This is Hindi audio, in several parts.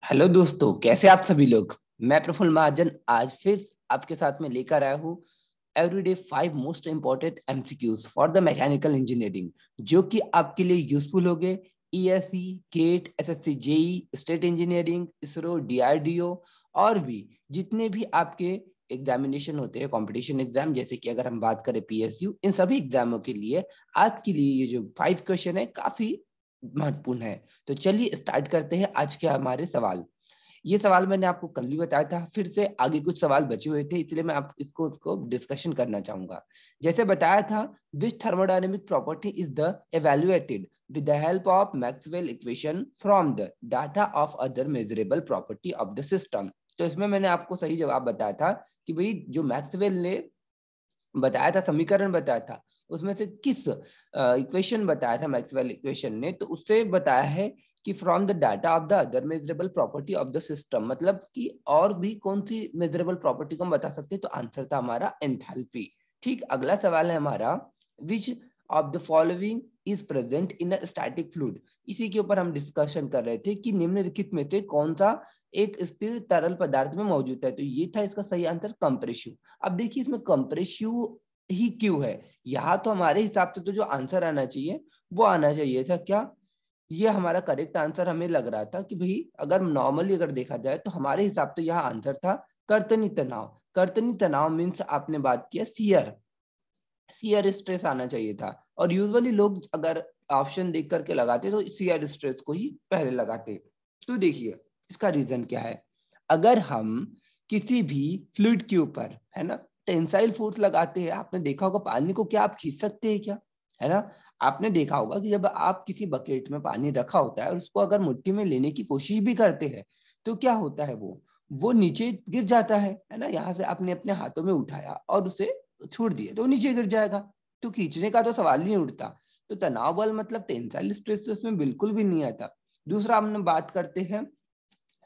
हेलो दोस्तों, कैसे आप सभी लोग। मैं प्रफुल्ल महाजन आज फिर आपके साथ में लेकर आया हूँ everyday 5 most important MCQs for the mechanical engineering, जो कि आपके लिए यूजफुल होंगे। ESC, GATE, SSC, JE, state engineering, ISRO, DRDO और भी जितने भी आपके एग्जामिनेशन होते हैं, कंपटीशन एग्जाम, जैसे कि अगर हम बात करें पीएसयू, इन सभी एग्जामों के लिए आपके लिए ये जो 5 क्वेश्चन है काफी महत्वपूर्ण है। तो चलिए स्टार्ट करते हैं आज के हमारे सवाल। ये सवाल मैंने आपको कल भी बताया था, फिर से आगे कुछ सवाल बचे हुए थे, इसलिए मैं आप इसको डिस्कशन करना चाहूंगा। जैसे बताया था, which thermodynamic property is the evaluated with the help of Maxwell equation from the data of other measurable property of the system। तो इसमें मैंने आपको सही जवाब बताया था कि भाई जो मैक्सवेल ने बताया था, समीकरण बताया था, उसमें से किस इक्वेशन बताया था मैक्सवेल इक्वेशन ने, तो उससे बताया है कि from the data of the other measurable property of the system, मतलब कि और भी कौन सी मेजरेबल प्रॉपर्टी को हम बता सकते हैं। तो आंसर था हमारा एंथैल्पी। ठीक, अगला सवाल है हमारा, which of the following is present in a static fluid. इसी के ऊपर हम डिस्कशन कर रहे थे कि निम्नलिखित में से कौन सा एक स्थिर तरल पदार्थ में मौजूद है। तो ये था इसका सही आंसर, कंप्रेसिव। अब देखिए इसमें कंप्रेसिव ही क्यों है, यहाँ तो हमारे हिसाब से तो जो आंसर आना चाहिए वो आना चाहिए था क्या, ये हमारा करेक्ट आंसर हमें लग रहा था कि भाई अगर नॉर्मली अगर देखा जाए तो हमारे हिसाब से यहाँ आंसर था कर्तनी तनाव। कर्तनी तनाव मीन्स आपने बात किया सियर, सियर स्ट्रेस आना चाहिए था। और यूजुअली लोग अगर ऑप्शन देख करके लगाते तो सियर स्ट्रेस को ही पहले लगाते। तो देखिए इसका रीजन क्या है, अगर हम किसी भी फ्लूइड के ऊपर है ना टेंसाइल फोर्स लगाते हैं, आपने देखा होगा पानी को क्या आप खींच सकते हैं क्या, है ना। आपने देखा होगा कि जब आप किसी बकेट में पानी रखा होता है और उसको अगर मुट्ठी में लेने की कोशिश भी करते हैं तो क्या होता है, वो नीचे गिर जाता है ना। यहाँ से आपने अपने हाथों में उठाया और उसे छोड़ दिए तो वो नीचे गिर जाएगा, तो खींचने का तो सवाल ही नहीं उठता। तो तनाव बल मतलब टेंसाइल स्ट्रेस तो इसमें बिल्कुल भी नहीं आता। दूसरा हमने बात करते हैं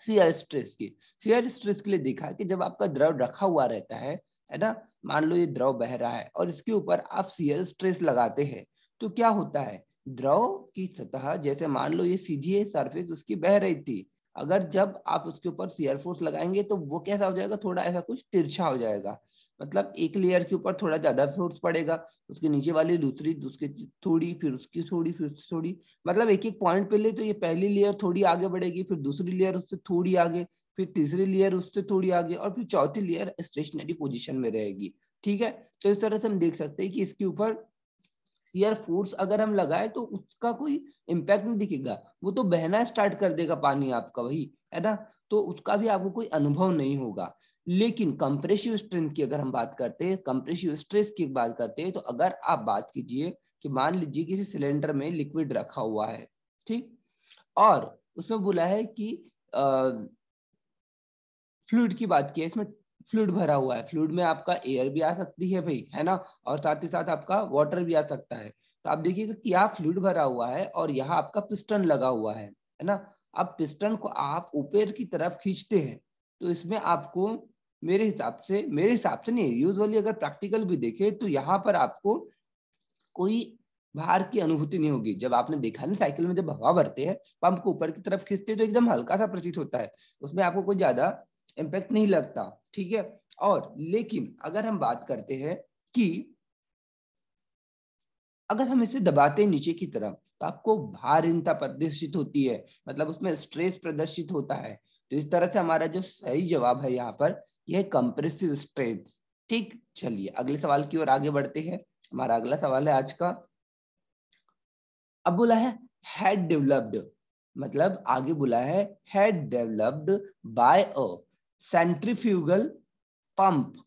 शियर स्ट्रेस की। शियर स्ट्रेस के लिए देखा कि जब आपका द्रव रखा हुआ रहता है ना, मान लो ये द्रव बह रहा है और इसके ऊपर आप शियर स्ट्रेस लगाते हैं, तो क्या होता है, द्रव की सतह जैसे मान लो ये सीधी सरफेस उसकी बह रही थी, अगर जब आप उसके ऊपर शियर फोर्स लगाएंगे तो वो कैसा हो जाएगा, थोड़ा ऐसा कुछ तिरछा हो जाएगा। मतलब एक लेयर के ऊपर थोड़ा ज्यादा फोर्स पड़ेगा, उसके नीचे वाली दूसरी, उसके थोड़ी, फिर उसकी थोड़ी, फिर उसकी थोड़ी, मतलब एक एक पॉइंट पे ले तो ये पहली लेयर थोड़ी आगे बढ़ेगी, फिर दूसरी लेयर उससे थोड़ी आगे, फिर तीसरी लेयर उससे थोड़ी आगे, और फिर चौथी लेयर स्टेशनरी पोजीशन में रहेगी। ठीक है, तो इस तरह से हम देख सकते हैं कि इसके ऊपर शियर फोर्स अगर हम लगाए तो उसका कोई इम्पैक्ट नहीं दिखेगा, वो तो बहना स्टार्ट कर देगा पानी आपका, वही है ना। तो उसका भी आपको कोई अनुभव नहीं होगा। लेकिन कंप्रेसिव स्ट्रेंथ की अगर हम बात करते हैं, कंप्रेसिव स्ट्रेस की बात करते हैं, तो अगर आप बात कीजिए कि मान लीजिए किसी सिलेंडर में लिक्विड रखा हुआ है, ठीक, और उसमें बोला है कि फ्लूइड की बात की है, इसमें फ्लूइड भरा हुआ है, फ्लूइड में आपका एयर भी आ सकती है भाई, है ना, और साथ ही साथ आपका वाटर भी आ सकता है। तो आप देखिएगा कि यहाँ फ्लूइड भरा हुआ है और यहाँ आपका पिस्टन लगा हुआ है ना। अब पिस्टन को आप ऊपर की तरफ खींचते हैं तो इसमें आपको, मेरे हिसाब से नहीं, यूजुअली अगर प्रैक्टिकल भी देखे तो यहाँ पर आपको कोई भार की अनुभूति नहीं होगी। जब आपने देखा ना साइकिल में जब हवा भरते हैं, पंप को ऊपर की तरफ खींचते हैं तो एकदम हल्का सा प्रतीत होता है, उसमें आपको कोई ज्यादा इम्पैक्ट नहीं लगता। ठीक है, और लेकिन अगर हम बात करते हैं कि अगर हम इसे दबाते हैं नीचे की तरफ तो आपको भारहीनता प्रदर्शित होती है, मतलब उसमें स्ट्रेस प्रदर्शित होता है। तो इस तरह से हमारा जो सही जवाब है यहाँ पर यह कंप्रेसिव स्ट्रेस। ठीक, चलिए अगले सवाल की ओर आगे बढ़ते हैं। हमारा अगला सवाल है आज का, अब बोला है हैड डेवलप्ड, मतलब आगे बोला है had developed by a centrifugal pump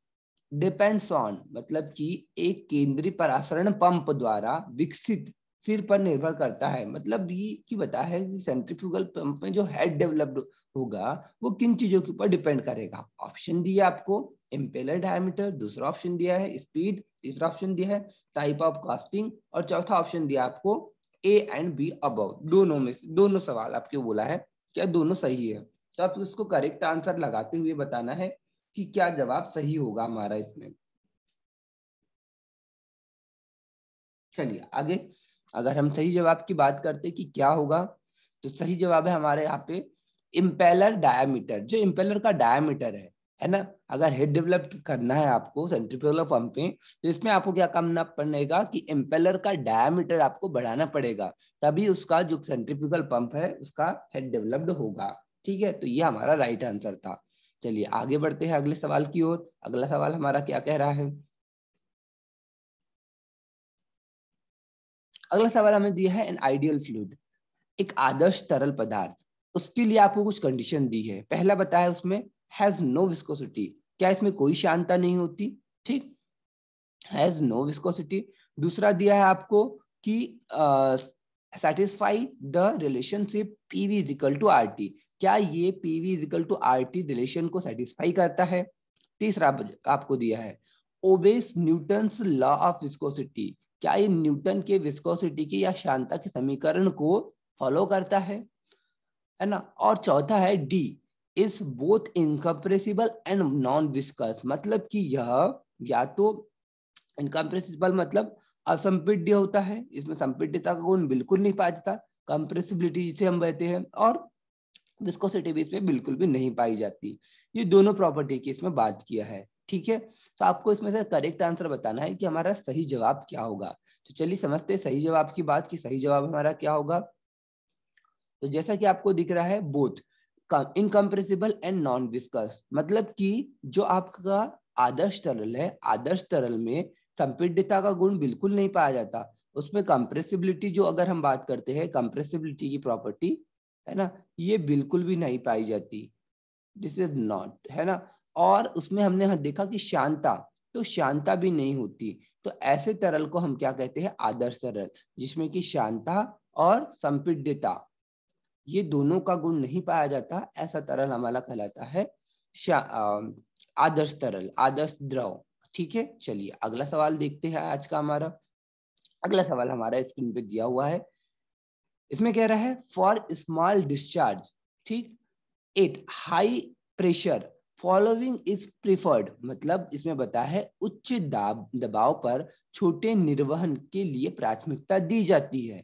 depends on, मतलब कि एक केंद्रीय परासरण पंप द्वारा विकसित सिर पर निर्भर करता है। मतलब ये कि बता है कि सेंट्रीफ्यूगल पंप में जो हेड डेवलप्ड होगा वो किन चीजों के ऊपर डिपेंड करेगा। ऑप्शन दिया आपको, इम्पेलर डायमीटर, दूसरा ऑप्शन दिया है स्पीड, तीसरा ऑप्शन दिया है टाइप ऑफ कास्टिंग, और चौथा ऑप्शन दिया आपको ए एंड बी अबव। दोनों में से दोनों सवाल आपके बोला है क्या दोनों सही है, तो आप इसको करेक्ट आंसर लगाते हुए बताना है कि क्या जवाब सही होगा हमारा इसमें। चलिए आगे, अगर हम सही जवाब की बात करते कि क्या होगा, तो सही जवाब है हमारे यहाँ पे इम्पेलर डायामीटर, जो इम्पेलर का डायामीटर है ना, अगर हेड डेवलप करना है आपको सेंट्रीफ्यूगल पंप में, तो इसमें आपको क्या करना पड़ेगा कि इम्पेलर का डायामीटर आपको बढ़ाना पड़ेगा, तभी उसका जो सेंट्रीफ्यूगल पंप है उसका हेड डेवलप्ड होगा। ठीक है, तो ये हमारा राइट आंसर था। चलिए आगे बढ़ते हैं अगले सवाल की ओर। अगला सवाल हमारा क्या कह रहा है? अगला सवाल हमें दिया है एन आइडियल फ्लूइड, एक आदर्श तरल पदार्थ। उसके लिए आपको कुछ कंडीशन दी है। पहला बताया उसमें हैज नो विस्कोसिटी, क्या इसमें कोई श्यानता नहीं होती? ठीक, हैज नो विस्कोसिटी। दूसरा दिया है आपको कि satisfy the relationship PV is equal to R T, क्या ये PV is equal to R T relation को सेटिस्फाई करता है? तीसरा आपको दिया है obeys Newton's law of viscosity, क्या ये न्यूटन के विस्कोसिटी की या श्यानता के समीकरण को फॉलो करता है ना? और चौथा है D is both incompressible and non viscous, मतलब कि यह या तो इनकम्प्रेसिबल मतलब असंपीड्य होता है, इसमें संपीड्यता का गुण बिल्कुल नहीं पाया जाता, कंप्रेसिबिलिटी जिसे हम कहते हैं, और विस्कोसिटी भी इसमें बिल्कुल भी नहीं पाई जाती। ये दोनों प्रॉपर्टी की इसमें बात किया है। ठीक है, तो आपको इसमें से करेक्ट आंसर बताना है कि हमारा सही जवाब क्या होगा। तो चलिए समझते हैं सही जवाब की बात, कि सही जवाब हमारा क्या होगा। तो जैसा कि आपको दिख रहा है both incompressible and non viscous, मतलब कि जो आपका आदर्श तरल है, आदर्श तरल में संपीड्यता का गुण बिल्कुल नहीं पाया जाता, उसमें कंप्रेसिबिलिटी जो अगर हम बात करते हैं कंप्रेसिबिलिटी की प्रॉपर्टी है ना, ये बिल्कुल भी नहीं पाई जाती, दिस इज नॉट, है ना। और उसमें हमने देखा कि शांता, तो शांता भी नहीं होती। तो ऐसे तरल को हम क्या कहते हैं? आदर्श तरल, जिसमें कि शांता और संपीड्यता ये दोनों का गुण नहीं पाया जाता, ऐसा तरल हमारा कहलाता है आदर्श तरल, आदर्श द्रव। ठीक है, चलिए अगला सवाल देखते हैं आज का हमारा। अगला सवाल हमारा स्क्रीन पे दिया हुआ है। इसमें कह रहा है फॉर स्मॉल डिस्चार्ज, ठीक, at high pressure following is preferred, मतलब इसमें बताया है उच्च दबाव पर छोटे निर्वहन के लिए प्राथमिकता दी जाती है।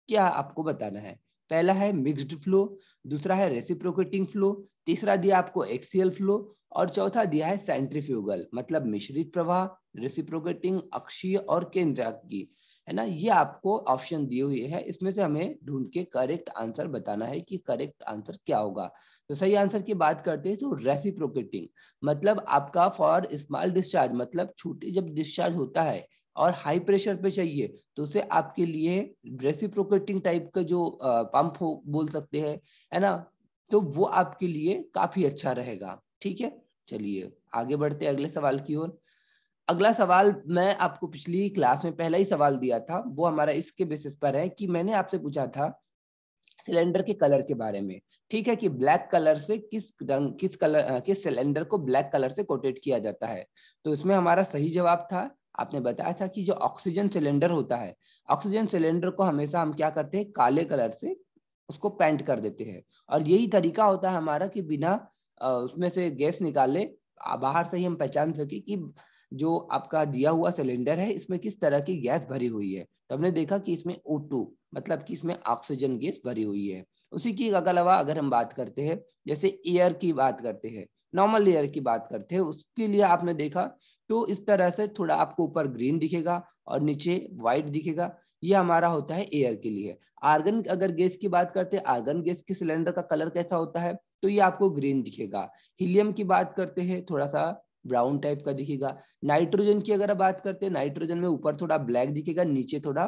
क्या आपको बताना है? पहला है मिक्स्ड फ्लो, दूसरा है रेसिप्रोकेटिंग फ्लो, तीसरा दिया आपको एक्सियल फ्लो, और चौथा दिया है सेंट्रीफ्यूगल, मतलब मिश्रित प्रवाह, रेसिप्रोकेटिंग, अक्षीय और केंद्राकी, है ना। ये आपको ऑप्शन दिए हुए हैं, इसमें से हमें ढूंढ के करेक्ट आंसर बताना है कि करेक्ट आंसर क्या होगा। तो सही आंसर की बात करते हैं तो रेसिप्रोकेटिंग, मतलब आपका फॉर स्मॉल डिस्चार्ज, मतलब छोटे जब डिस्चार्ज होता है और हाई प्रेशर पे चाहिए, तो उसे आपके लिए रेसिप्रोकेटिंग टाइप का जो पंप हो बोल सकते हैं, है ना, तो वो आपके लिए काफी अच्छा रहेगा। ठीक है, चलिए आगे बढ़ते हैं अगले सवाल की ओर। अगला सवाल मैं आपको पिछली क्लास में पहला ही सवाल दिया था, वो हमारा इसके बेसिस पर है कि मैंने आपसे पूछा था सिलेंडर के कलर के बारे में। ठीक है, कि ब्लैक कलर से किस रंग, किस कलर, किस सिलेंडर को ब्लैक कलर से कोटेड किया जाता है। तो इसमें हमारा सही जवाब था, आपने बताया था कि जो ऑक्सीजन सिलेंडर होता है, ऑक्सीजन सिलेंडर को हमेशा हम क्या करते हैं? काले कलर से उसको पेंट कर देते हैं, और यही तरीका होता है हमारा कि बिना उसमें से गैस निकाले बाहर से ही हम पहचान सके कि जो आपका दिया हुआ सिलेंडर है इसमें किस तरह की गैस भरी हुई है। तो हमने देखा कि इसमें O2, मतलब कि इसमें ऑक्सीजन गैस भरी हुई है। उसी की अलावा अगर हम बात करते हैं, जैसे एयर की बात करते हैं, नॉर्मल एयर की बात करते हैं, उसके लिए आपने देखा तो इस तरह से थोड़ा आपको ऊपर ग्रीन दिखेगा और नीचे व्हाइट दिखेगा, ये हमारा होता है एयर के लिए। आर्गन अगर गैस की बात करते हैं, आर्गन गैस के सिलेंडर का कलर कैसा होता है? तो ये आपको ग्रीन दिखेगा। हीलियम की बात करते हैं, थोड़ा सा ब्राउन टाइप का दिखेगा। नाइट्रोजन की अगर बात करते हैं, नाइट्रोजन में ऊपर थोड़ा ब्लैक दिखेगा, नीचे थोड़ा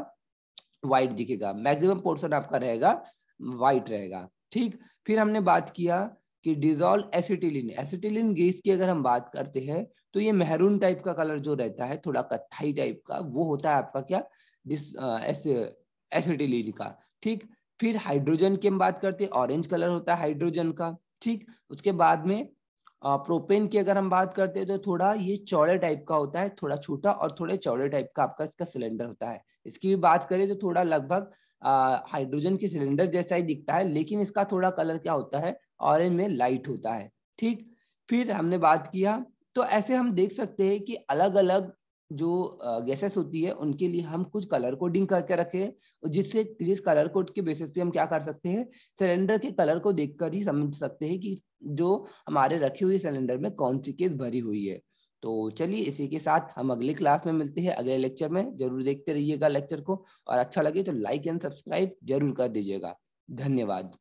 व्हाइट दिखेगा, मैक्सिमम पोर्शन आपका रहेगा व्हाइट रहेगा। ठीक, फिर हमने बात किया कि डिजोल्व एसिटिलीन, एसिटिलीन गैस की अगर हम बात करते हैं तो ये मेहरून टाइप का कलर जो रहता है, थोड़ा कत्थई टाइप का, वो होता है आपका क्या? एसिटिलीन का। ठीक, फिर हाइड्रोजन की हम बात करते हैं, ऑरेंज कलर होता है हाइड्रोजन का। ठीक, उसके बाद में प्रोपेन की अगर हम बात करते हैं तो थोड़ा ये चौड़े टाइप का होता है, थोड़ा छोटा और थोड़े चौड़े टाइप का आपका इसका सिलेंडर होता है। इसकी भी बात करें तो थोड़ा लगभग हाइड्रोजन के सिलेंडर जैसा ही दिखता है, लेकिन इसका थोड़ा कलर क्या होता है? ऑरेंज में लाइट होता है। ठीक, फिर हमने बात किया, तो ऐसे हम देख सकते हैं कि अलग अलग जो गैसेस होती है उनके लिए हम कुछ कलर कोडिंग करके रखे, जिससे जिस कलर कोड के बेसिस पे हम क्या कर सकते हैं, सिलेंडर के कलर को देखकर ही समझ सकते हैं कि जो हमारे रखी हुई सिलेंडर में कौन सी चीज भरी हुई है। तो चलिए इसी के साथ हम अगले क्लास में मिलते हैं, अगले लेक्चर में। जरूर देखते रहिएगा लेक्चर को, और अच्छा लगे तो लाइक एंड सब्सक्राइब जरूर कर दीजिएगा। धन्यवाद।